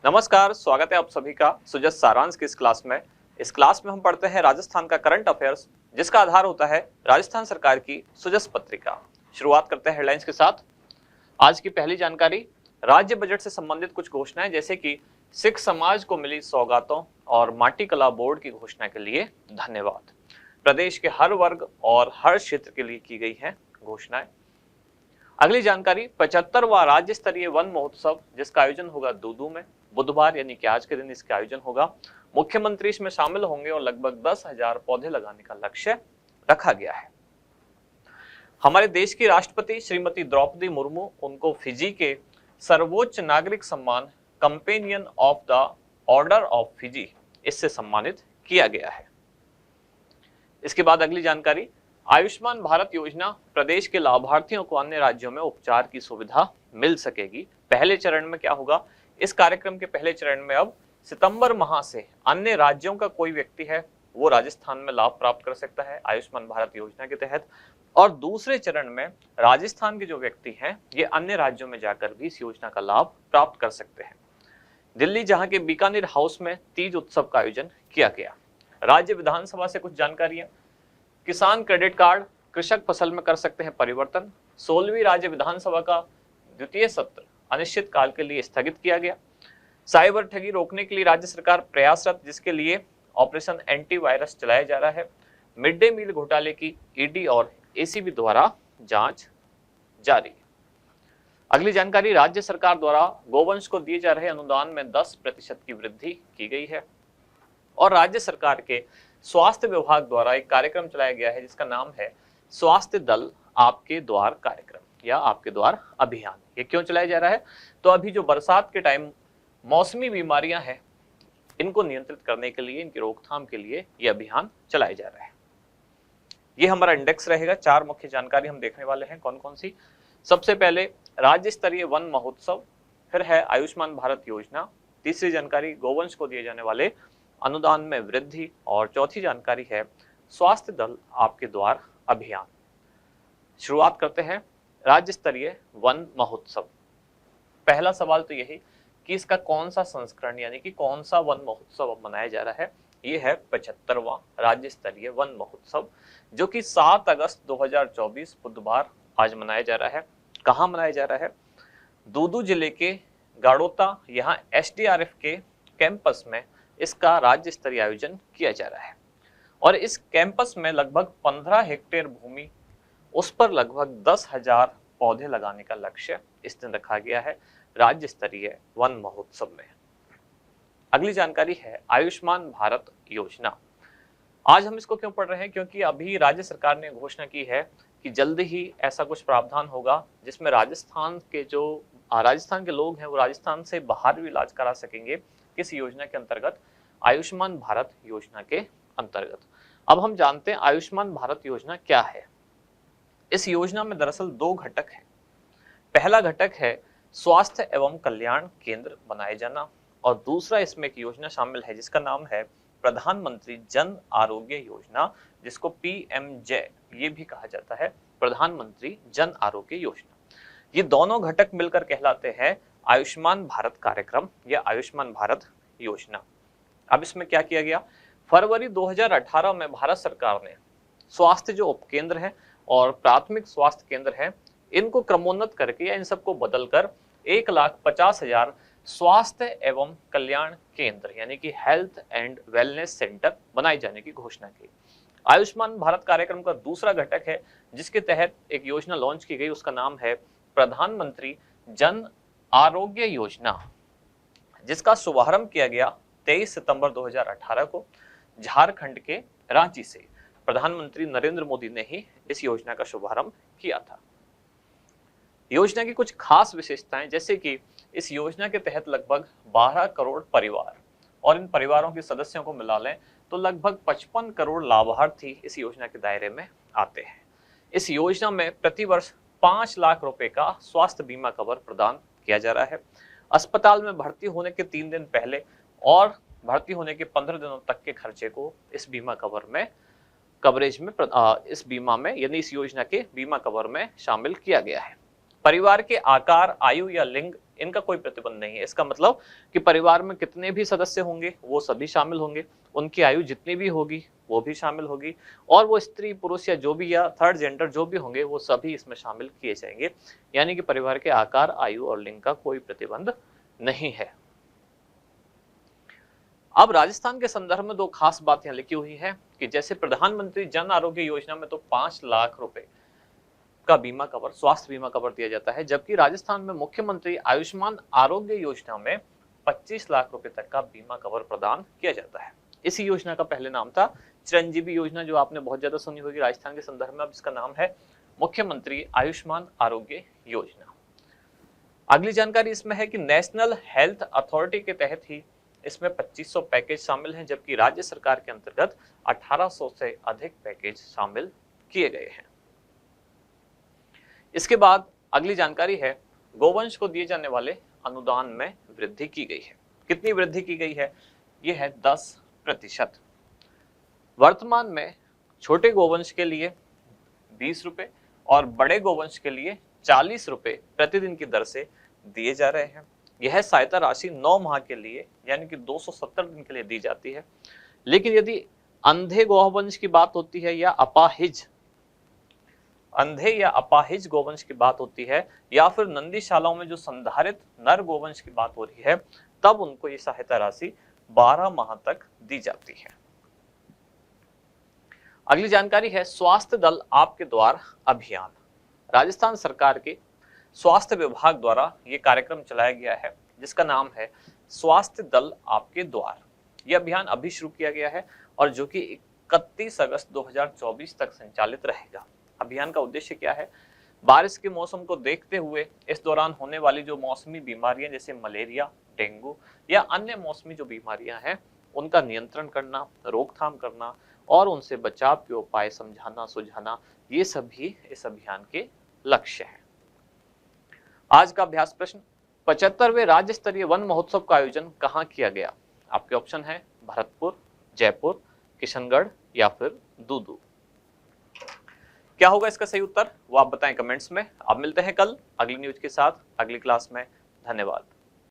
नमस्कार, स्वागत है आप सभी का सुजस सारांश की इस क्लास में। इस क्लास में हम पढ़ते हैं राजस्थान का करंट अफेयर्स, जिसका आधार होता है राजस्थान सरकार की सुजस पत्रिका। शुरुआत करते हैं हेडलाइंस के साथ। आज की पहली जानकारी, राज्य बजट से संबंधित कुछ घोषणाएं, जैसे कि सिख समाज को मिली सौगातों और माटी कला बोर्ड की घोषणा के लिए धन्यवाद। प्रदेश के हर वर्ग और हर क्षेत्र के लिए की गई है घोषणाएं। अगली जानकारी, 75वां राज्य स्तरीय वन महोत्सव, जिसका आयोजन होगा दूदू में बुधवार यानी कि आज के दिन इसका आयोजन होगा। मुख्यमंत्री इसमें शामिल होंगे और लगभग 10,000 पौधे लगाने का लक्ष्य रखा गया है। हमारे देश की राष्ट्रपति श्रीमती द्रौपदी मुर्मू, उनको फिजी के सर्वोच्च नागरिक सम्मान companion of the order of Fiji, इससे सम्मानित किया गया है। इसके बाद अगली जानकारी, आयुष्मान भारत योजना, प्रदेश के लाभार्थियों को अन्य राज्यों में उपचार की सुविधा मिल सकेगी। पहले चरण में क्या होगा, इस कार्यक्रम के पहले चरण में अब सितंबर माह से अन्य राज्यों का कोई व्यक्ति है वो राजस्थान में लाभ प्राप्त कर सकता है आयुष्मान भारत योजना के तहत, और दूसरे चरण में राजस्थान के जो व्यक्ति हैं ये अन्य राज्यों में जाकर भी इस योजना का लाभ प्राप्त कर सकते हैं। दिल्ली जहां के बीकानेर हाउस में तीज उत्सव का आयोजन किया गया। राज्य विधानसभा से कुछ जानकारियां, किसान क्रेडिट कार्ड, कृषक फसल में कर सकते हैं परिवर्तन। 16वीं राज्य विधानसभा का द्वितीय सत्र अनिश्चित काल के लिए स्थगित किया गया। साइबर ठगी रोकने के लिए राज्य सरकार प्रयासरत, जिसके लिए ऑपरेशन एंटीवायरस चलाया जा रहा है। मिड डे मील घोटाले की ईडी और एसीबी द्वारा जांच जारी। अगली जानकारी, राज्य सरकार द्वारा गोवंश को दिए जा रहे अनुदान में 10% की वृद्धि की गई है। और राज्य सरकार के स्वास्थ्य विभाग द्वारा एक कार्यक्रम चलाया गया है जिसका नाम है स्वास्थ्य दल आपके द्वार कार्यक्रम या आपके द्वार अभियान। ये क्यों चलाया जा रहा है, तो अभी जो बरसात के टाइम मौसमी बीमारियां हैं इनको नियंत्रित करने के लिए, इनकी रोकथाम के लिए ये अभियान चलाया जा रहा है। ये हमारा इंडेक्स रहेगा। 4 मुख्य जानकारी हम देखने वाले हैं, कौन कौन सी। सबसे पहले राज्य स्तरीय वन महोत्सव, फिर है आयुष्मान भारत योजना, तीसरी जानकारी गोवंश को दिए जाने वाले अनुदान में वृद्धि, और चौथी जानकारी है स्वास्थ्य दल आपके द्वार अभियान। शुरुआत करते हैं राज्य स्तरीय वन महोत्सव। पहला सवाल तो यही कि इसका कौन सा संस्करण यानी कि कौन सा वन महोत्सव अब मनाया जा रहा है। ये है 75वां राज्य स्तरीय वन महोत्सव, जो कि 7 अगस्त 2024 बुधवार आज मनाया जा रहा है। कहाँ मनाया जा रहा है, दूदू जिले के गाड़ोता, यहाँ एसडीआरएफ के कैंपस में इसका राज्य स्तरीय आयोजन किया जा रहा है। और इस कैंपस में लगभग 15 हेक्टेयर भूमि, उस पर लगभग 10,000 पौधे लगाने का लक्ष्य इस दिन रखा गया है राज्य स्तरीय वन महोत्सव में। अगली जानकारी है आयुष्मान भारत योजना। आज हम इसको क्यों पढ़ रहे हैं, क्योंकि अभी राज्य सरकार ने घोषणा की है कि जल्द ही ऐसा कुछ प्रावधान होगा जिसमें राजस्थान के लोग हैं वो राजस्थान से बाहर भी इलाज करा सकेंगे। किस योजना के अंतर्गत, आयुष्मान भारत योजना के अंतर्गत। अब हम जानते हैं आयुष्मान भारत योजना क्या है। इस योजना में दरअसल 2 घटक हैं। पहला घटक है स्वास्थ्य एवं कल्याण केंद्र बनाए जाना, और दूसरा इसमें एक योजना शामिल है जिसका नाम है प्रधानमंत्री जन आरोग्य योजना, जिसको पीएमजे ये भी कहा जाता है, प्रधानमंत्री जन आरोग्य योजना। ये दोनों घटक मिलकर कहलाते हैं आयुष्मान भारत कार्यक्रम या आयुष्मान भारत योजना। अब इसमें क्या किया गया, फरवरी 2018 में भारत सरकार ने स्वास्थ्य जो उपकेंद्र हैं और प्राथमिक स्वास्थ्य केंद्र हैं इनको क्रमोन्नत करके या इन सबको बदलकर 1,50,000 स्वास्थ्य एवं कल्याण केंद्र यानी कि हेल्थ एंड वेलनेस सेंटर बनाए जाने की घोषणा की। आयुष्मान भारत कार्यक्रम का दूसरा घटक है जिसके तहत एक योजना लॉन्च की गई, उसका नाम है प्रधानमंत्री जन आरोग्य योजना, जिसका शुभारंभ किया गया 23 सितंबर 2018 को झारखंड के रांची से। प्रधानमंत्री नरेंद्र मोदी ने ही इस योजना का शुभारंभ किया था। योजना की कुछ खास विशेषताएं, जैसे कि इस योजना के तहत लगभग 12 करोड़ परिवार, और इन परिवारों के सदस्यों को मिला लें तो लगभग 55 करोड़ लाभार्थी इस योजना के दायरे में आते हैं। इस योजना में प्रतिवर्ष 5 लाख रुपए का स्वास्थ्य बीमा कवर प्रदान किया जा रहा है। अस्पताल में भर्ती होने के 3 दिन पहले और भर्ती होने के 15 दिनों तक के खर्चे को इस बीमा कवर में इस बीमा में यानी इस योजना के बीमा कवर में शामिल किया गया है। परिवार के आकार, आयु या लिंग इनका कोई प्रतिबंध नहीं है। इसका मतलब कि परिवार में कितने भी सदस्य होंगे वो सभी शामिल होंगे, उनकी आयु जितनी भी होगी वो भी शामिल होगी, और वो स्त्री पुरुष या जो भी या थर्ड जेंडर जो भी होंगे वो सभी इसमें शामिल किए जाएंगे। यानी कि परिवार के आकार, आयु और लिंग का कोई प्रतिबंध नहीं है। अब राजस्थान के संदर्भ में दो खास बात यहाँ लिखी हुई है कि जैसे प्रधानमंत्री जन आरोग्य योजना में तो 5 लाख रुपए का बीमा कवर, स्वास्थ्य बीमा कवर दिया जाता है, जबकि राजस्थान में मुख्यमंत्री आयुष्मान आरोग्य योजना में 25 लाख रुपए तक का बीमा कवर प्रदान किया जाता है। इसी योजना का पहले नाम था चिरंजीवी योजना, जो आपने बहुत ज्यादा सुनी होगी राजस्थान के संदर्भ में। अब इसका नाम है मुख्यमंत्री आयुष्मान आरोग्य योजना। अगली जानकारी इसमें है कि नेशनल हेल्थ अथॉरिटी के तहत ही इसमें 2500 पैकेज शामिल हैं, जबकि राज्य सरकार के अंतर्गत 1800 से अधिक पैकेज शामिल किए गए हैं। इसके बाद अगली जानकारी है गोवंश को दिए जाने वाले अनुदान में वृद्धि की गई है। कितनी वृद्धि की गई है? ये है 10%। वर्तमान में छोटे गोवंश के लिए 20 रुपए और बड़े गोवंश के लिए 40 रुपए प्रतिदिन की दर से दिए जा रहे हैं। यह सहायता राशि 9 माह के लिए यानी कि 270 दिन के लिए दी जाती है। लेकिन यदि अंधे गोवंश की बात होती है या अंधे या अपाहिज गोवंश की बात होती है, या फिर नंदीशालाओं में जो संधारित नर गोवंश की बात हो रही है, तब उनको ये सहायता राशि 12 माह तक दी जाती है। अगली जानकारी है स्वास्थ्य दल आपके द्वार अभियान। राजस्थान सरकार के स्वास्थ्य विभाग द्वारा ये कार्यक्रम चलाया गया है जिसका नाम है स्वास्थ्य दल आपके द्वार। यह अभियान अभी शुरू किया गया है और जो कि 31 अगस्त 2024 तक संचालित रहेगा। अभियान का उद्देश्य क्या है? बारिश के मौसम को देखते हुए इस दौरान होने वाली जो मौसमी बीमारियां जैसे मलेरिया, डेंगू या अन्य मौसमी जो बीमारियां हैं उनका नियंत्रण करना, रोकथाम करना और उनसे बचाव के उपाय समझाना, सुझाना, ये सभी इस अभियान के लक्ष्य हैं। आज का अभ्यास प्रश्न, 75वें राज्य स्तरीय वन महोत्सव का आयोजन कहाँ किया गया? आपके ऑप्शन है भरतपुर, जयपुर, किशनगढ़ या फिर दूदू। क्या होगा इसका सही उत्तर वो आप बताएं कमेंट्स में। अब मिलते हैं कल अगली न्यूज के साथ अगली क्लास में। धन्यवाद।